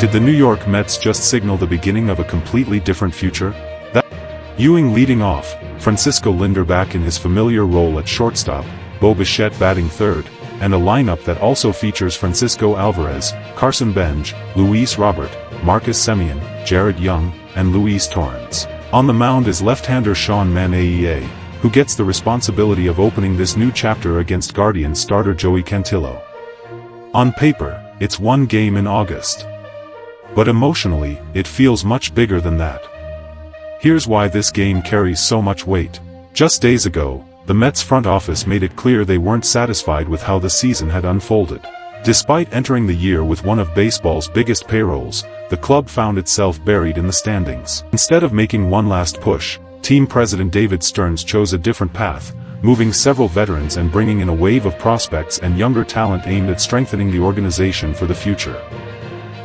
Did the New York Mets just signal the beginning of a completely different future? Ewing leading off, Francisco Lindor back in his familiar role at shortstop, Bichette batting third, and a lineup that also features Francisco Alvarez, Carson Benge, Luis Robert, Marcus Semien, Jared Young, and David Stearns. On the mound is left-hander Manaea, who gets the responsibility of opening this new chapter against Guardians starter Joey Cantillo. On paper, it's one game in August. But emotionally, it feels much bigger than that. Here's why this game carries so much weight. Just days ago, the Mets front office made it clear they weren't satisfied with how the season had unfolded. Despite entering the year with one of baseball's biggest payrolls, the club found itself buried in the standings. Instead of making one last push, team president David Stearns chose a different path, moving several veterans and bringing in a wave of prospects and younger talent aimed at strengthening the organization for the future.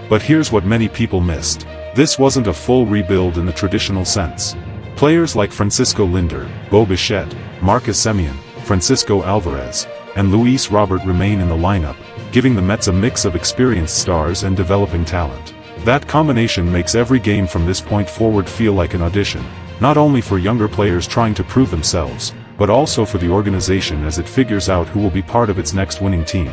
But here's what many people missed. This wasn't a full rebuild in the traditional sense. Players like Francisco Lindor, Bichette, Marcus Semien, Francisco Alvarez, and Luis Robert remain in the lineup, giving the Mets a mix of experienced stars and developing talent. That combination makes every game from this point forward feel like an audition, not only for younger players trying to prove themselves, but also for the organization as it figures out who will be part of its next winning team.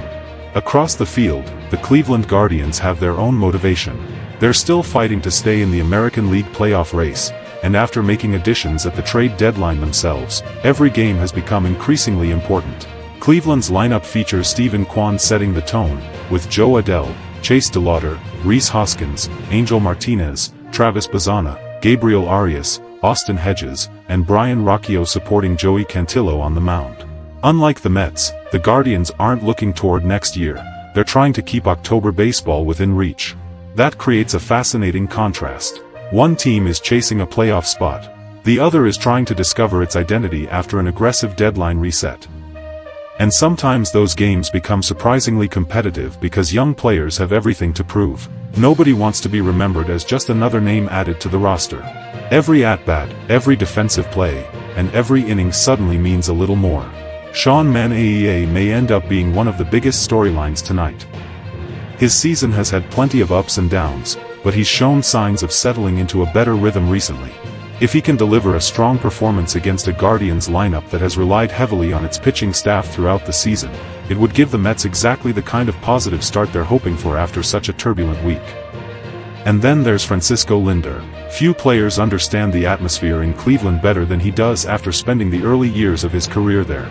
Across the field, the Cleveland Guardians have their own motivation. They're still fighting to stay in the American League playoff race, and after making additions at the trade deadline themselves, every game has become increasingly important. Cleveland's lineup features Steven Kwan setting the tone, with Joe Adell, Chase DeLauter, Rhys Hoskins, Angel Martinez, Travis Bazzana, Gabriel Arias, Austin Hedges, and Brian Rocchio supporting Joey Cantillo on the mound. Unlike the Mets, the Guardians aren't looking toward next year, they're trying to keep October baseball within reach. That creates a fascinating contrast. One team is chasing a playoff spot. The other is trying to discover its identity after an aggressive deadline reset. And sometimes those games become surprisingly competitive because young players have everything to prove. Nobody wants to be remembered as just another name added to the roster. Every at-bat, every defensive play, and every inning suddenly means a little more. Manaea may end up being one of the biggest storylines tonight. His season has had plenty of ups and downs, but he's shown signs of settling into a better rhythm recently. If he can deliver a strong performance against a Guardians lineup that has relied heavily on its pitching staff throughout the season, it would give the Mets exactly the kind of positive start they're hoping for after such a turbulent week. And then there's Francisco Lindor. Few players understand the atmosphere in Cleveland better than he does after spending the early years of his career there.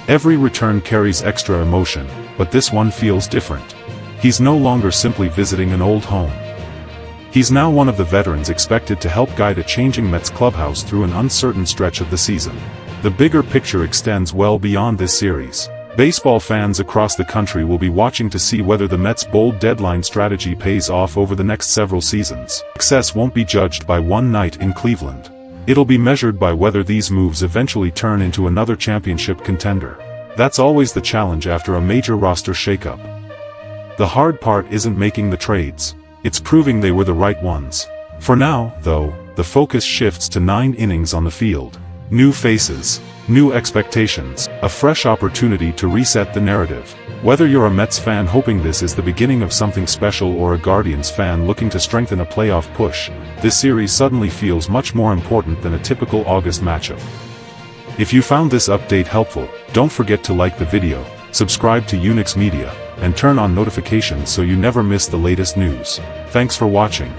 Every return carries extra emotion, but this one feels different. He's no longer simply visiting an old home. He's now one of the veterans expected to help guide a changing Mets clubhouse through an uncertain stretch of the season. The bigger picture extends well beyond this series. Baseball fans across the country will be watching to see whether the Mets' bold deadline strategy pays off over the next several seasons. Success won't be judged by one night in Cleveland. It'll be measured by whether these moves eventually turn into another championship contender. That's always the challenge after a major roster shakeup. The hard part isn't making the trades, it's proving they were the right ones. For now, though, the focus shifts to 9 innings on the field. New faces, new expectations, a fresh opportunity to reset the narrative. Whether you're a Mets fan hoping this is the beginning of something special or a Guardians fan looking to strengthen a playoff push, this series suddenly feels much more important than a typical August matchup. If you found this update helpful, don't forget to like the video, subscribe to Unix Media, and turn on notifications so you never miss the latest news. Thanks for watching.